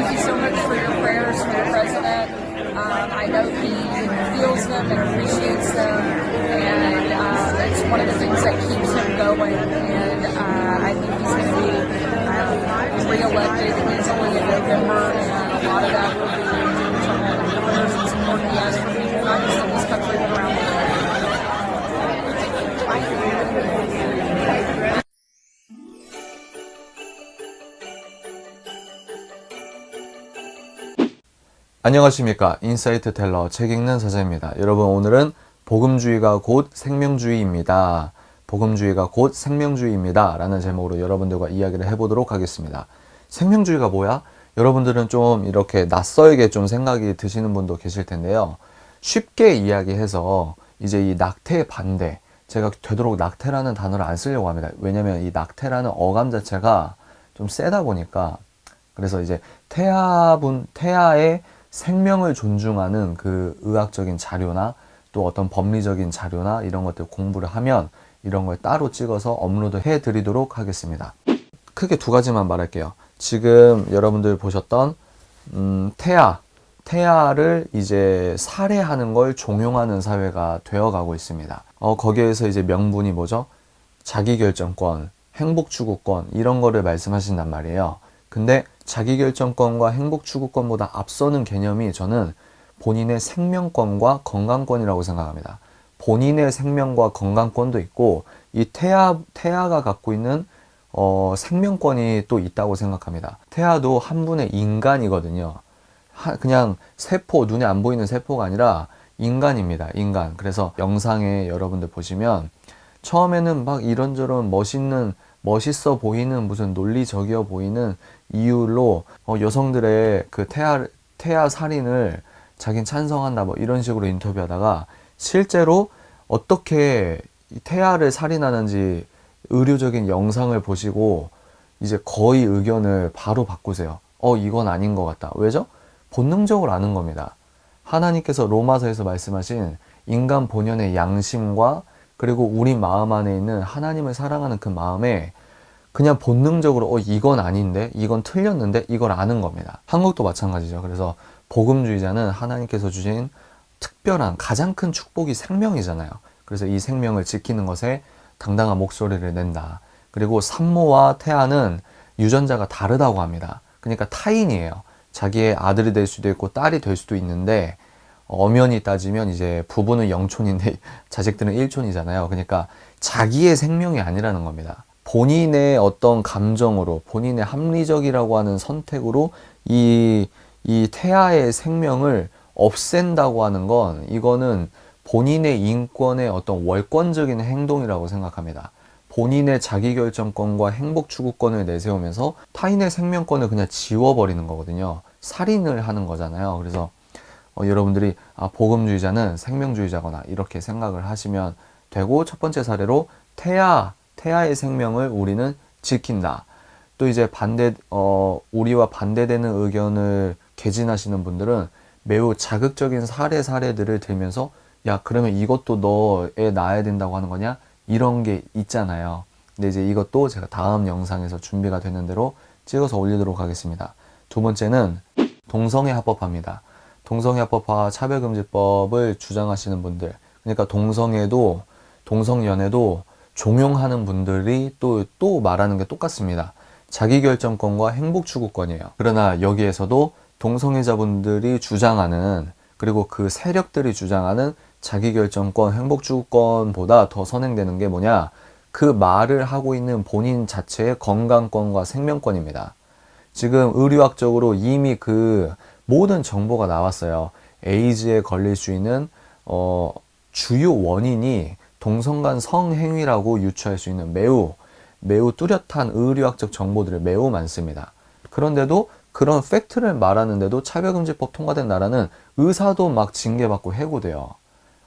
thank you so much for your prayers for the president. I know he feels them and appreciates them, and it's one of the things that keeps him going. And I think he's going to be re-elected easily in November, and a lot of that will be due to all the prayers and support he has for people, not just in this country, but around the world. 안녕하십니까. 인사이트 텔러 책 읽는 사자입니다. 여러분, 오늘은 복음주의가 곧 생명주의입니다. 복음주의가 곧 생명주의입니다 라는 제목으로 여러분들과 이야기를 해보도록 하겠습니다. 생명주의가 뭐야? 여러분들은 좀 이렇게 낯설게 좀 생각이 드시는 분도 계실 텐데요. 쉽게 이야기해서 이제 이 낙태의 반대, 제가 되도록 낙태라는 단어를 안 쓰려고 합니다. 왜냐면 이 낙태라는 어감 자체가 좀 세다 보니까. 그래서 이제 태아의 생명을 존중하는 그 의학적인 자료나 또 어떤 법리적인 자료나 이런 것들 공부를 하면 이런 걸 따로 찍어서 업로드 해 드리도록 하겠습니다. 크게 두 가지만 말할게요. 지금 여러분들 보셨던 태아를 이제 살해하는 걸 종용하는 사회가 되어가고 있습니다. 거기에서 이제 명분이 뭐죠? 자기결정권, 행복추구권 이런 거를 말씀하신단 말이에요. 근데 자기결정권과 행복추구권보다 앞서는 개념이 저는 본인의 생명권과 건강권이라고 생각합니다. 본인의 생명과 건강권도 있고 이 태아가 갖고 있는 생명권이 또 있다고 생각합니다. 태아도 한 분의 인간이거든요. 그냥 세포, 눈에 안 보이는 세포가 아니라 인간입니다. 인간. 그래서 영상에 여러분들 보시면 처음에는 막 이런저런 멋있어 보이는 무슨 논리적이어 보이는 이유로 여성들의 그 태아 살인을 자긴 찬성한다 뭐 이런 식으로 인터뷰하다가 실제로 어떻게 태아를 살인하는지 의료적인 영상을 보시고 이제 거의 의견을 바로 바꾸세요. 이건 아닌 것 같다. 왜죠? 본능적으로 아는 겁니다. 하나님께서 로마서에서 말씀하신 인간 본연의 양심과 그리고 우리 마음 안에 있는 하나님을 사랑하는 그 마음에 그냥 본능적으로 이건 아닌데, 이건 틀렸는데 이걸 아는 겁니다. 한국도 마찬가지죠. 그래서 복음주의자는 하나님께서 주신 특별한 가장 큰 축복이 생명이잖아요. 그래서 이 생명을 지키는 것에 당당한 목소리를 낸다. 그리고 산모와 태아는 유전자가 다르다고 합니다. 그러니까 타인이에요. 자기의 아들이 될 수도 있고 딸이 될 수도 있는데 엄연히 따지면 이제 부부는 영촌인데 자식들은 일촌이잖아요. 그러니까 자기의 생명이 아니라는 겁니다. 본인의 어떤 감정으로, 본인의 합리적이라고 하는 선택으로 이 태아의 생명을 없앤다고 하는 건 이거는 본인의 인권의 어떤 월권적인 행동이라고 생각합니다. 본인의 자기결정권과 행복추구권을 내세우면서 타인의 생명권을 그냥 지워버리는 거거든요. 살인을 하는 거잖아요. 그래서 여러분들이 복음주의자는 생명주의자거나 이렇게 생각을 하시면 되고, 첫 번째 사례로 태아의 생명을 우리는 지킨다. 또 이제 우리와 반대되는 의견을 개진하시는 분들은 매우 자극적인 사례들을 들면서 야, 그러면 이것도 너애 낳아야 된다고 하는 거냐? 이런 게 있잖아요. 근데 이제 이것도 제가 다음 영상에서 준비가 되는 대로 찍어서 올리도록 하겠습니다. 두 번째는 동성애 합법화입니다. 동성애 합법화 차별금지법을 주장하시는 분들, 그러니까 동성연애도 종용하는 분들이 또 말하는 게 똑같습니다. 자기결정권과 행복추구권이에요. 그러나 여기에서도 동성애자분들이 주장하는, 그리고 그 세력들이 주장하는 자기결정권, 행복추구권보다 더 선행되는 게 뭐냐? 그 말을 하고 있는 본인 자체의 건강권과 생명권입니다. 지금 의료학적으로 이미 그 모든 정보가 나왔어요. 에이즈에 걸릴 수 있는 주요 원인이 동성간 성행위라고 유추할 수 있는 매우 뚜렷한 의료학적 정보들이 매우 많습니다. 그런데도 그런 팩트를 말하는데도 차별금지법 통과된 나라는 의사도 막 징계받고 해고돼요.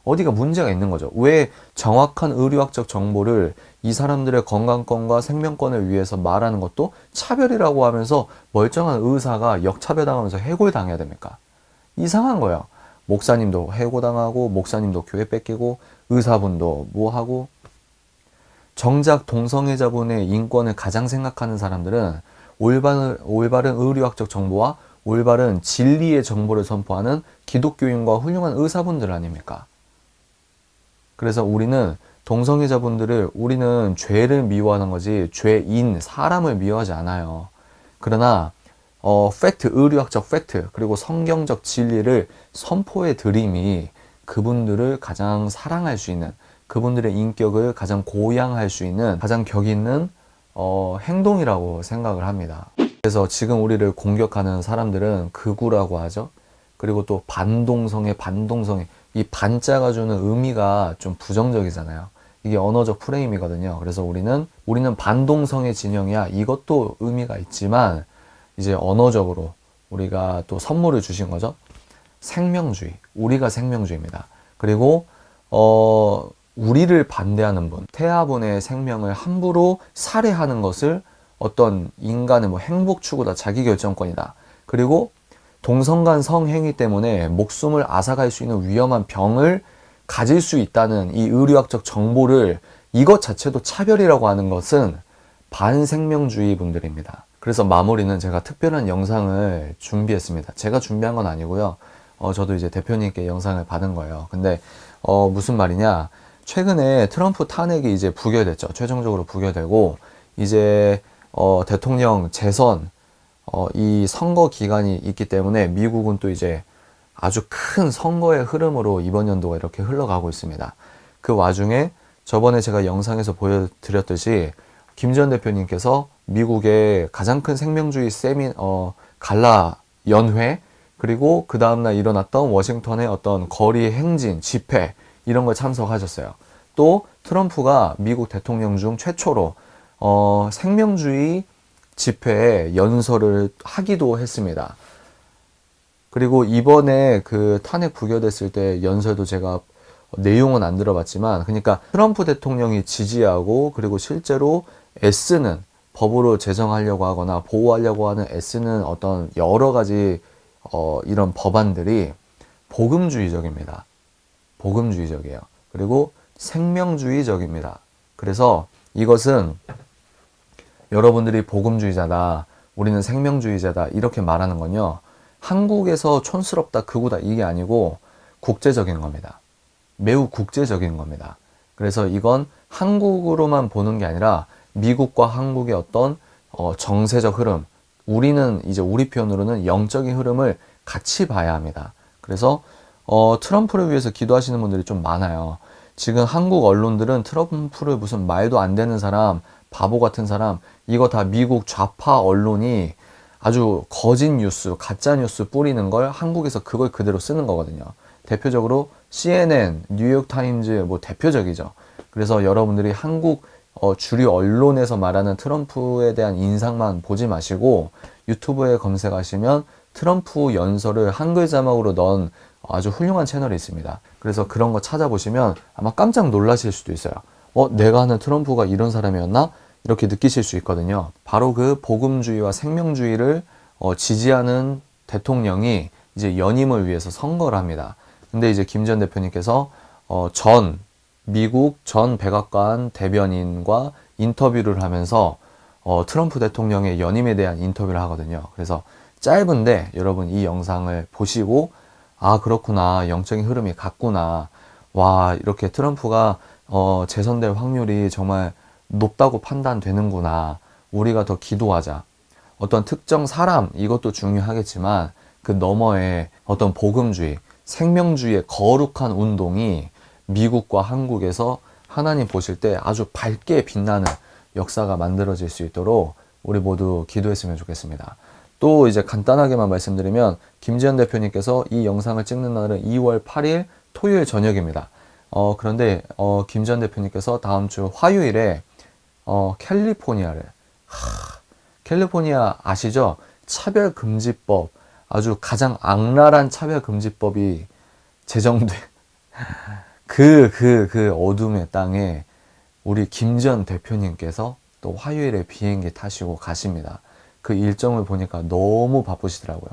어디가 문제가 있는 거죠. 왜 정확한 의료학적 정보를 이 사람들의 건강권과 생명권을 위해서 말하는 것도 차별이라고 하면서 멀쩡한 의사가 역차별당하면서 해고당해야 됩니까? 이상한 거예요. 목사님도 해고당하고, 목사님도 교회 뺏기고, 의사분도 뭐하고. 정작 동성애자분의 인권을 가장 생각하는 사람들은 올바른 의료학적 정보와 올바른 진리의 정보를 선포하는 기독교인과 훌륭한 의사분들 아닙니까? 그래서 우리는 동성애자분들을 우리는 죄를 미워하는 거지 죄인, 사람을 미워하지 않아요. 그러나 팩트, 의료학적 팩트 그리고 성경적 진리를 선포해 드림이 그분들을 가장 사랑할 수 있는, 그분들의 인격을 가장 고양할 수 있는 가장 격 있는 행동이라고 생각을 합니다. 그래서 지금 우리를 공격하는 사람들은 극우라고 하죠. 그리고 또 반동성애 이 반자가 주는 의미가 좀 부정적이잖아요. 이게 언어적 프레임이거든요. 그래서 우리는 반동성애 진영이야. 이것도 의미가 있지만 이제 언어적으로 우리가 또 선물을 주신 거죠. 생명주의. 우리가 생명주의입니다. 그리고 우리를 반대하는 분, 태아분의 생명을 함부로 살해하는 것을 어떤 인간의 뭐 행복 추구다, 자기결정권이다. 그리고 동성간 성행위 때문에 목숨을 앗아갈 수 있는 위험한 병을 가질 수 있다는 이 의료학적 정보를 이것 자체도 차별이라고 하는 것은 반생명주의 분들입니다. 그래서 마무리는 제가 특별한 영상을 준비했습니다. 제가 준비한 건 아니고요. 저도 이제 대표님께 영상을 받은 거예요. 근데 무슨 말이냐? 최근에 트럼프 탄핵이 이제 부결됐죠. 최종적으로 부결되고 이제 대통령 재선 이 선거 기간이 있기 때문에 미국은 또 이제 아주 큰 선거의 흐름으로 이번 연도가 이렇게 흘러가고 있습니다. 그 와중에 저번에 제가 영상에서 보여드렸듯이 김지현 대표님께서 미국의 가장 큰 생명주의 갈라 연회 그리고 그 다음날 일어났던 워싱턴의 어떤 거리 행진, 집회 이런 걸 참석하셨어요. 또 트럼프가 미국 대통령 중 최초로 생명주의 집회에 연설을 하기도 했습니다. 그리고 이번에 그 탄핵 부결됐을 때 연설도 제가 내용은 안 들어봤지만 그러니까 트럼프 대통령이 지지하고 그리고 실제로 애쓰는 법으로 제정하려고 하거나 보호하려고 하는 애쓰는 어떤 여러 가지 이런 법안들이 복음주의적입니다. 복음주의적이에요. 그리고 생명주의적입니다. 그래서 이것은 여러분들이 복음주의자다, 우리는 생명주의자다 이렇게 말하는 건요. 한국에서 촌스럽다, 극우다 이게 아니고 국제적인 겁니다. 매우 국제적인 겁니다. 그래서 이건 한국으로만 보는 게 아니라 미국과 한국의 어떤 정세적 흐름, 우리는 이제 우리 표현으로는 영적인 흐름을 같이 봐야 합니다. 그래서 트럼프를 위해서 기도하시는 분들이 좀 많아요. 지금 한국 언론들은 트럼프를 무슨 말도 안 되는 사람, 바보 같은 사람, 이거 다 미국 좌파 언론이 아주 거짓 뉴스, 가짜 뉴스 뿌리는 걸 한국에서 그걸 그대로 쓰는 거거든요. 대표적으로 CNN, 뉴욕타임즈 뭐 대표적이죠. 그래서 여러분들이 한국 주류 언론에서 말하는 트럼프에 대한 인상만 보지 마시고 유튜브에 검색하시면 트럼프 연설을 한글 자막으로 넣은 아주 훌륭한 채널이 있습니다. 그래서 그런 거 찾아보시면 아마 깜짝 놀라실 수도 있어요. 내가 아는 트럼프가 이런 사람이었나? 이렇게 느끼실 수 있거든요. 바로 그 복음주의와 생명주의를 지지하는 대통령이 이제 연임을 위해서 선거를 합니다. 근데 이제 김지현 대표님께서 미국 전 백악관 대변인과 인터뷰를 하면서 트럼프 대통령의 연임에 대한 인터뷰를 하거든요. 그래서 짧은데 여러분 이 영상을 보시고 아 그렇구나, 영적인 흐름이 같구나, 와 이렇게 트럼프가 재선될 확률이 정말 높다고 판단되는구나, 우리가 더 기도하자. 어떤 특정 사람 이것도 중요하겠지만 그 너머에 어떤 복음주의, 생명주의의 거룩한 운동이 미국과 한국에서 하나님 보실 때 아주 밝게 빛나는 역사가 만들어질 수 있도록 우리 모두 기도했으면 좋겠습니다. 또 이제 간단하게만 말씀드리면 김지현 대표님께서 이 영상을 찍는 날은 2월 8일 토요일 저녁입니다. 그런데 김지현 대표님께서 다음 주 화요일에 캘리포니아 아시죠? 차별금지법, 아주 가장 악랄한 차별금지법이 제정된 그 어둠의 땅에 우리 김지현 대표님께서 또 화요일에 비행기 타시고 가십니다. 그 일정을 보니까 너무 바쁘시더라고요.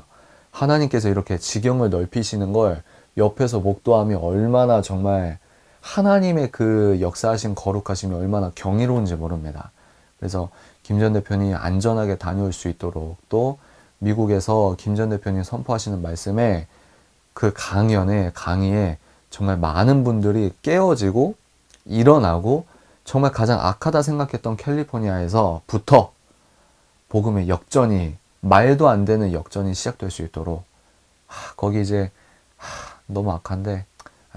하나님께서 이렇게 지경을 넓히시는 걸 옆에서 목도하며 얼마나 정말 하나님의 그 역사하신 거룩하심이 얼마나 경이로운지 모릅니다. 그래서 김지현 대표님 안전하게 다녀올 수 있도록 또 미국에서 김 전 대표님 선포하시는 말씀에 그 강의에 정말 많은 분들이 깨어지고 일어나고 정말 가장 악하다 생각했던 캘리포니아에서부터 복음의 역전이, 말도 안 되는 역전이 시작될 수 있도록, 거기 이제 너무 악한데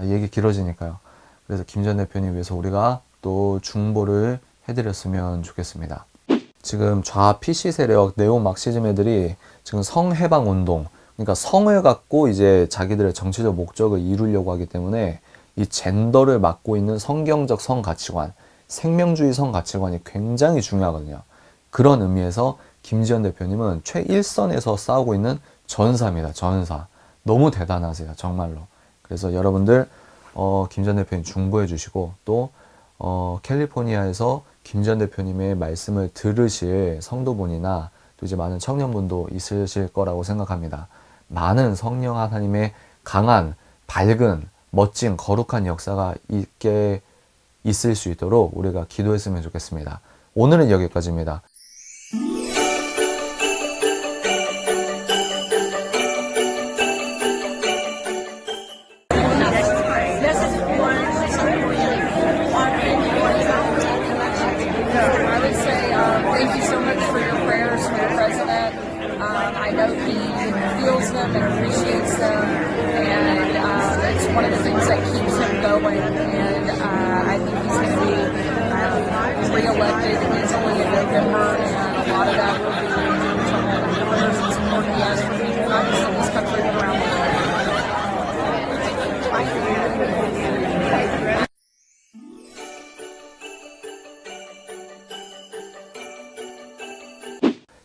얘기 길어지니까요. 그래서 김 전 대표님 위해서 우리가 또 중보를 해드렸으면 좋겠습니다. 지금 좌 PC 세력, 네오 막시즘 애들이 지금 성해방 운동, 그러니까 성을 갖고 이제 자기들의 정치적 목적을 이루려고 하기 때문에 이 젠더를 맡고 있는 성경적 성 가치관, 생명주의 성 가치관이 굉장히 중요하거든요. 그런 의미에서 김지현 대표님은 최일선에서 싸우고 있는 전사입니다. 전사. 너무 대단하세요. 정말로. 그래서 여러분들 김 전 대표님 중보해 주시고 또 캘리포니아에서 김 전 대표님의 말씀을 들으실 성도분이나 또 이제 많은 청년분도 있으실 거라고 생각합니다. 많은 성령 하나님의 강한, 밝은, 멋진, 거룩한 역사가 있을 수 있도록 우리가 기도했으면 좋겠습니다. 오늘은 여기까지입니다. I would say thank you so much for your prayers for the president. I know he feels them and appreciates them, and it's one of the things that keeps him going. And I think he's going to be re-elected easily in November, and a lot of that will be from the prayers and support he has for people, not just in this country, but around the world.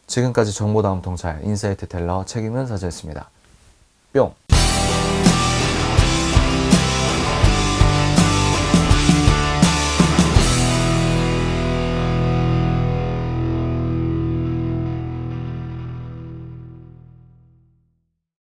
지금까지 정보다움 통찰 인사이트 텔러 책임은 사자였습니다. 뿅!